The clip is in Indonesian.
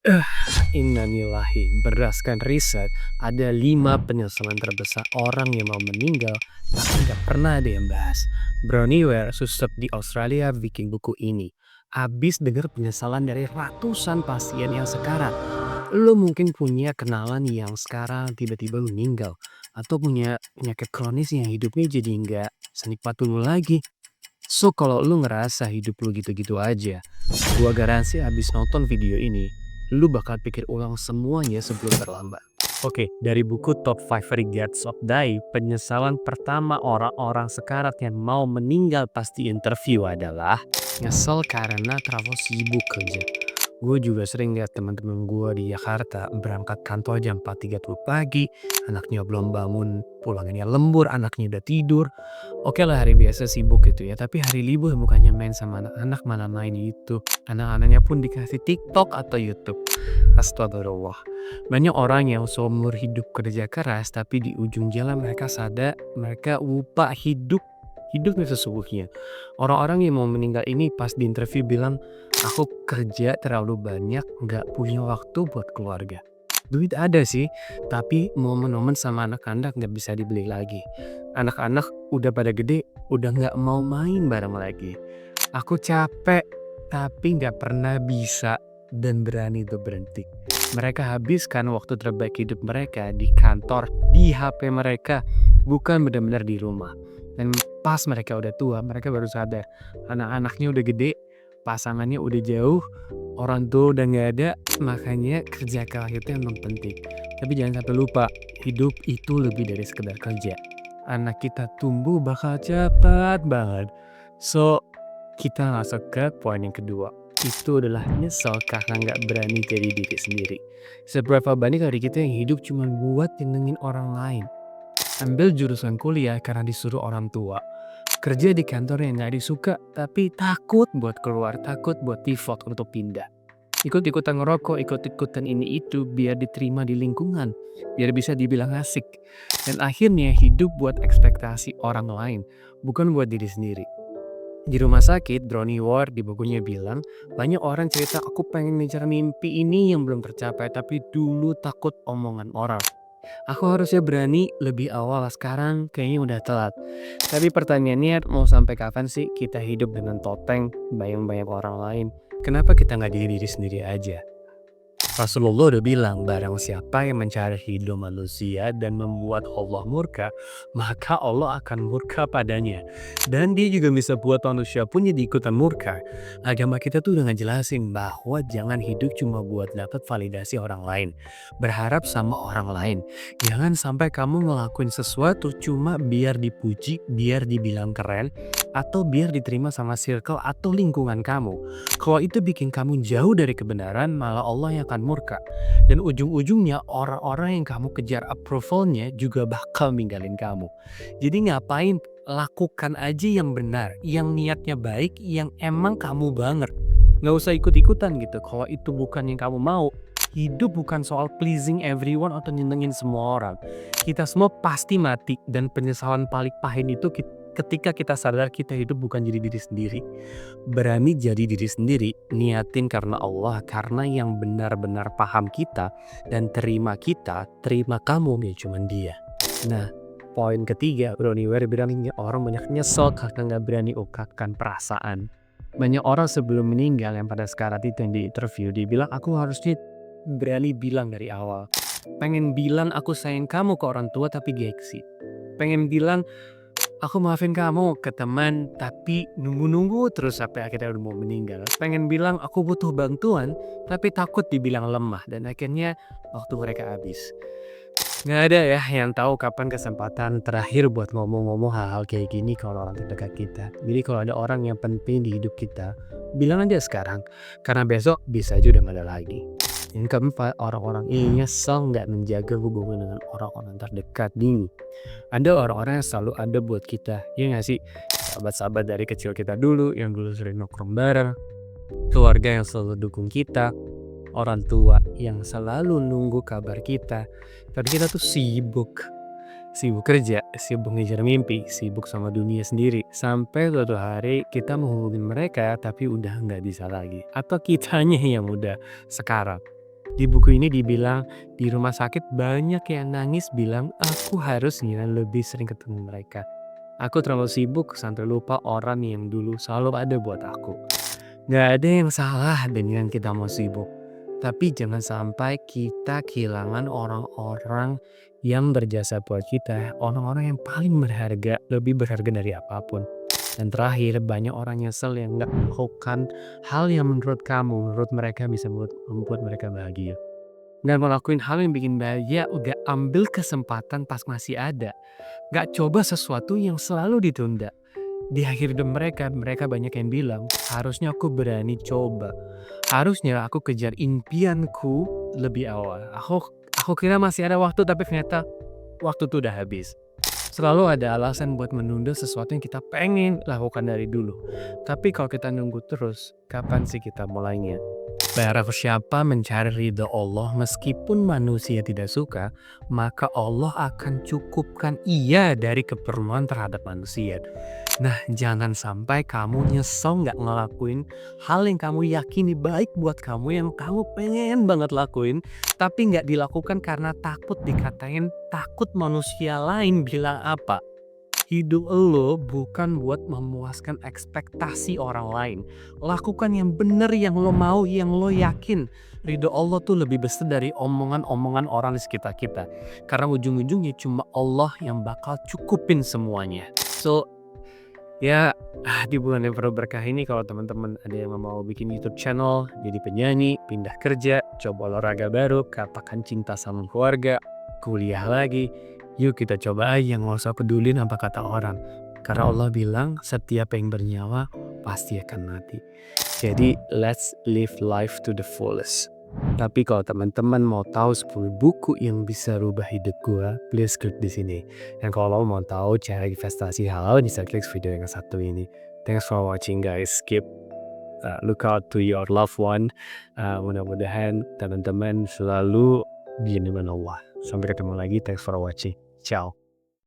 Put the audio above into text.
Eh, Innalillahi. Berdasarkan riset, ada 5 penyesalan terbesar orang yang mau meninggal, tapi nggak pernah ada yang bahas. Bronnie Ware, suster di Australia, bikin buku ini. Abis denger penyesalan dari ratusan pasien yang sekarat. Lo mungkin punya kenalan yang sekarang tiba-tiba meninggal. Atau punya penyakit kronis yang hidupnya jadi nggak senikmat dulu lagi. So, kalau lu ngerasa hidup lu gitu-gitu aja, gua garansi abis nonton video ini, lu bakal pikir ulang semuanya sebelum terlambat. Oke, dari buku Top 5 Regrets of Die, penyesalan pertama orang-orang sekarat yang mau meninggal pas di interview adalah nyesel karena terlalu sibuk kerja. Gue juga sering lihat teman-teman gue di Jakarta berangkat kantor jam 4.30 pagi, anaknya belum bangun, pulangnya lembur, anaknya udah tidur. Oke lah hari biasa sibuk gitu ya, tapi hari libur bukannya main sama anak-anak malah main itu. Anak-anaknya pun dikasih TikTok atau YouTube. Astagfirullah. Banyak orang yang seumur hidup kerja keras tapi di ujung jalan mereka sadar mereka lupa hidupnya sesungguhnya. Orang-orang yang mau meninggal ini pas di interview bilang, aku kerja terlalu banyak, nggak punya waktu buat keluarga. Duit ada sih, tapi momen-momen sama anak-anak nggak bisa dibeli lagi. Anak-anak udah pada gede, udah nggak mau main bareng lagi. Aku capek, tapi nggak pernah bisa dan berani untuk berhenti. Mereka habiskan waktu terbaik hidup mereka di kantor, di HP mereka, bukan benar-benar di rumah. Dan pas mereka udah tua, mereka baru sadar anak-anaknya udah gede, pasangannya udah jauh, orang tua udah nggak ada, makanya kerja keras itu emang penting. Tapi jangan sampai lupa, hidup itu lebih dari sekedar kerja. Anak kita tumbuh bakal cepat banget. So, kita masuk ke poin yang kedua. Itu adalah nyesel karena nggak berani jadi diri sendiri. Seberapa banyak dari kita yang hidup cuma buat nyenengin orang lain. Ambil jurusan kuliah karena disuruh orang tua. Kerja di kantor yang nggak disuka, tapi takut buat keluar, takut buat default untuk pindah. Ikut-ikutan ngerokok, ikut-ikutan ini itu biar diterima di lingkungan, biar bisa dibilang asik. Dan akhirnya hidup buat ekspektasi orang lain, bukan buat diri sendiri. Di rumah sakit, Bronnie Ware di bukunya bilang, banyak orang cerita aku pengen ngejar mimpi ini yang belum tercapai, tapi dulu takut omongan orang. Aku harusnya berani lebih awal, sekarang kayaknya udah telat. Tapi pertanyaannya, mau sampai kapan sih kita hidup dengan topeng, bayang-bayang orang lain? Kenapa kita nggak jadi diri sendiri aja? Rasulullah udah bilang, barang siapa yang mencari hidup manusia dan membuat Allah murka, maka Allah akan murka padanya. Dan dia juga bisa buat manusia pun jadi ikutan murka. Agama kita tuh udah ngejelasin bahwa jangan hidup cuma buat dapat validasi orang lain. Berharap sama orang lain. Jangan sampai kamu ngelakuin sesuatu cuma biar dipuji, biar dibilang keren, atau biar diterima sama circle atau lingkungan kamu. Kalau itu bikin kamu jauh dari kebenaran, malah Allah yang akan murka. Dan ujung-ujungnya orang-orang yang kamu kejar approvalnya juga bakal ninggalin kamu. Jadi ngapain, lakukan aja yang benar, yang niatnya baik, yang emang kamu banget. Nggak usah ikut-ikutan gitu. Kalau itu bukan yang kamu mau, hidup bukan soal pleasing everyone atau nyenengin semua orang. Kita semua pasti mati dan penyesalan paling pahit itu ketika kita sadar kita hidup bukan jadi diri sendiri. Berani jadi diri sendiri, niatin karena Allah, karena yang benar-benar paham kita dan terima kita, terima kamu ya cuman dia. Nah, poin ketiga, Bronnie Ware bilang ini orang banyak nyesel karena nggak berani ungkapkan perasaan. Banyak orang sebelum meninggal yang pada sekarang itu yang di interview, dia bilang aku harusnya berani bilang dari awal. Pengen bilang aku sayang kamu ke orang tua tapi gengsi. Pengen bilang aku maafin kamu ke teman, tapi nunggu-nunggu terus sampai akhirnya udah mau meninggal. Pengen bilang aku butuh bantuan, tapi takut dibilang lemah dan akhirnya waktu mereka habis. Nggak ada ya yang tahu kapan kesempatan terakhir buat ngomong-ngomong hal-hal kayak gini kalau orang terdekat kita. Jadi kalau ada orang yang penting di hidup kita, bilang aja sekarang, karena besok bisa aja udah nggak ada lagi. Yang keempat, orang-orang ini nyesel nggak menjaga hubungan dengan orang-orang terdekat nih. Ada orang-orang yang selalu ada buat kita, ya nggak sih? Sahabat-sahabat dari kecil kita dulu, yang dulu sering nongkrong bareng, keluarga yang selalu dukung kita, orang tua yang selalu nunggu kabar kita. Tapi kita tuh sibuk kerja, sibuk ngejar mimpi, sibuk sama dunia sendiri. Sampai suatu hari kita menghubungin mereka tapi udah nggak bisa lagi. Atau kitanya yang udah sekarat. Di buku ini dibilang, di rumah sakit banyak yang nangis bilang, "Aku harusnya lebih sering ketemu mereka. Aku terlalu sibuk sampai lupa orang yang dulu selalu ada buat aku." Nggak ada yang salah dengan kita mau sibuk. Tapi jangan sampai kita kehilangan orang-orang yang berjasa buat kita, orang-orang yang paling berharga, lebih berharga dari apapun. Dan terakhir, banyak orang nyesel yang nggak melakukan hal yang menurut mereka bisa membuat mereka bahagia. Dan ngelakuin hal yang bikin bahagia, udah ambil kesempatan pas masih ada. Nggak coba sesuatu yang selalu ditunda. Di akhir hidup mereka, mereka banyak yang bilang, harusnya aku berani coba. Harusnya aku kejar impianku lebih awal. Aku kira masih ada waktu, tapi ternyata waktu itu udah habis. Selalu ada alasan buat menunda sesuatu yang kita pengen lakukan dari dulu. Tapi kalau kita nunggu terus, kapan sih kita mulainya? Barang siapa mencari ridha Allah meskipun manusia tidak suka, maka Allah akan cukupkan ia dari keperluan terhadap manusia. Nah, jangan sampai kamu nyesel nggak ngelakuin hal yang kamu yakini baik buat kamu, yang kamu pengen banget lakuin, tapi nggak dilakukan karena takut dikatain, takut manusia lain bilang apa. Hidup lo bukan buat memuaskan ekspektasi orang lain. Lakukan yang bener, yang lo mau, yang lo yakin. Ridho Allah tuh lebih besar dari omongan-omongan orang di sekitar kita. Karena ujung-ujungnya cuma Allah yang bakal cukupin semuanya. So, ya, di bulan yang penuh berkah ini kalau teman-teman ada yang mau bikin YouTube channel, jadi penyanyi, pindah kerja, coba olahraga baru, katakan cinta sama keluarga, kuliah lagi, yuk kita coba aja nggak usah pedulin apa kata orang. Karena Allah bilang setiap yang bernyawa pasti akan mati. Jadi let's live life to the fullest. Tapi kalau teman-teman mau tahu 10 buku yang bisa rubah hidup gua, please klik di sini. Dan kalau mau tahu cara investasi halal, bisa klik video yang satu ini. Thanks for watching guys. Keep look out to your loved one. Mudah-mudahan teman-teman selalu dilindungi Allah. Sampai ketemu lagi. Thanks for watching. Ciao.